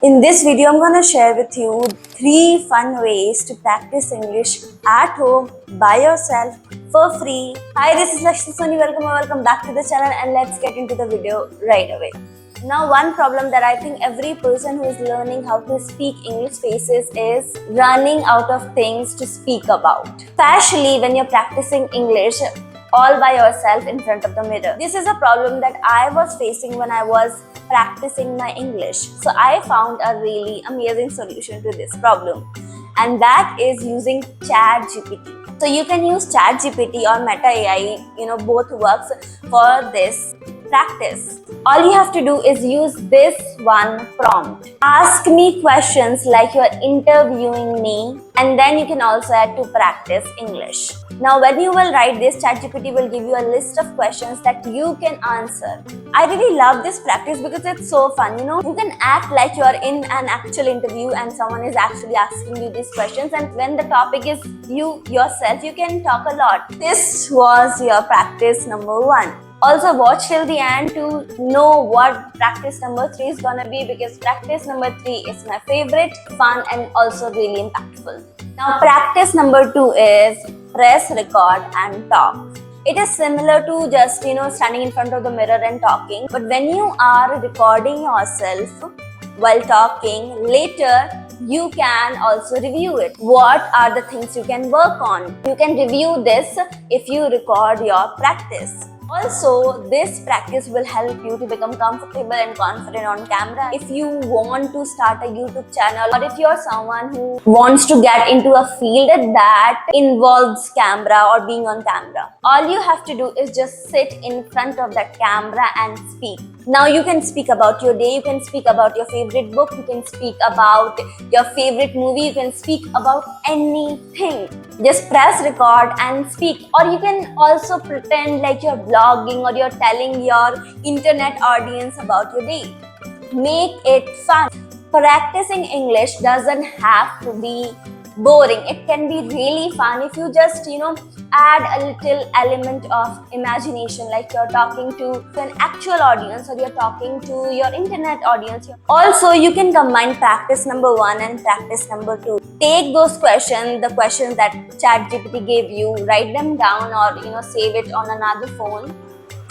In this video, I'm gonna share with you 3 fun ways to practice English at home by yourself for free. Hi, this is Lakshmi Soni. Welcome back to the channel, and let's get into the video right away. Now, one problem that I think every person who is learning how to speak English faces is running out of things to speak about. Especially when you're practicing English all by yourself in front of the mirror. This is a problem that I was facing when I was practicing my English. So I found a really amazing solution to this problem, and that is using ChatGPT. So you can use ChatGPT or Meta AI, both works for this practice. All you have to do is use this one prompt. Ask me questions like you're interviewing me, and then you can also add to practice English. Now, when you will write this, ChatGPT will give you a list of questions that you can answer. I really love this practice because it's so fun. You can act like you're in an actual interview and someone is actually asking you these questions, and when the topic is you yourself, you can talk a lot. This was your practice number 1. Also, watch till the end to know what practice number 3 is gonna be, because practice number 3 is my favorite, fun, and also really impactful. Now, practice number 2 is press record and talk. It is similar to just standing in front of the mirror and talking, but when you are recording yourself while talking, later you can also review it. What are the things you can work on? You can review this if you record your practice. Also, this practice will help you to become comfortable and confident on camera. If you want to start a YouTube channel, or if you're someone who wants to get into a field that involves camera or being on camera, all you have to do is just sit in front of that camera and speak. Now you can speak about your day, you can speak about your favorite book, you can speak about your favorite movie, you can speak about anything. Just press record and speak. Or you can also pretend like you're blogging or you're telling your internet audience about your day. Make it fun. Practicing English doesn't have to be boring. It can be really fun if you just add a little element of imagination, like you're talking to an actual audience or you're talking to your internet audience. Also, you can combine practice number 1 and practice number 2. Take those questions, the questions that ChatGPT gave you, write them down, or save it on another phone,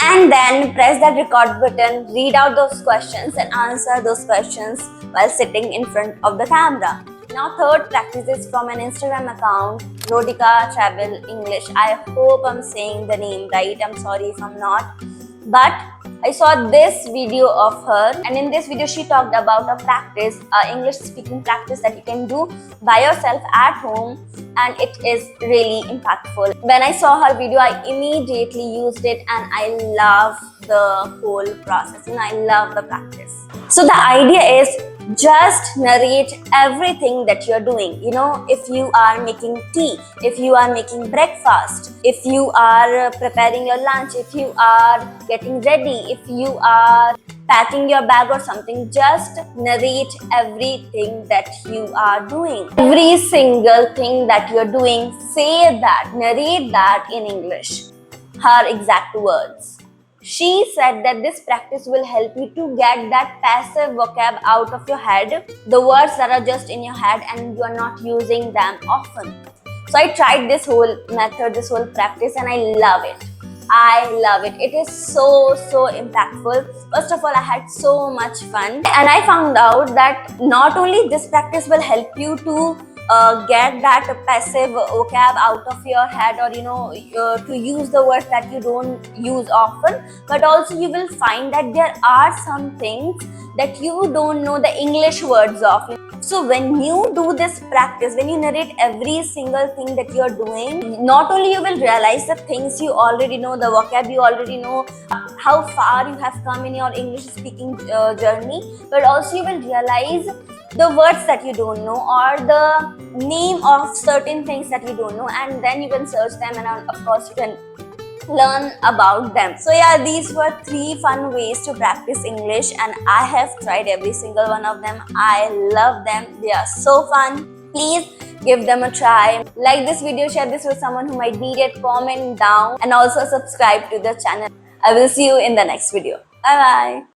and then press that record button, read out those questions and answer those questions while sitting in front of the camera. Now, third practice is from an Instagram account, Rodika Travel English. I hope I'm saying the name right. I'm sorry if I'm not. But I saw this video of her, and in this video she talked about a practice, English speaking practice that you can do by yourself at home, and it is really impactful. When I saw her video, I immediately used it, and I love the whole process. I love the practice. So the idea is just narrate everything that you're doing. If you are making tea, if you are making breakfast, if you are preparing your lunch, if you are getting ready, if you are packing your bag or something, just narrate everything that you are doing. Every single thing that you're doing, say that, narrate that in English. Her exact words. She said that this practice will help you to get that passive vocab out of your head, the words that are just in your head and you are not using them often. So I tried this whole method, this whole practice, and I love it. I love it. It is so impactful. First of all, I had so much fun, and I found out that not only this practice will help you to get that passive vocab out of your head, or to use the words that you don't use often, but also you will find that there are some things that you don't know the English words of. So when you do this practice, when you narrate every single thing that you're doing, not only you will realize the things you already know, the vocab you already know, how far you have come in your English speaking journey, but also you will realize the words that you don't know, or the name of certain things that you don't know, and then you can search them, and of course you can learn about them. So yeah, these were 3 fun ways to practice English, and I have tried every single one of them. I love them. They are so fun. Please give them a try. Like this video, share this with someone who might need it, comment down, and also subscribe to the channel. I will see you in the next video. Bye bye.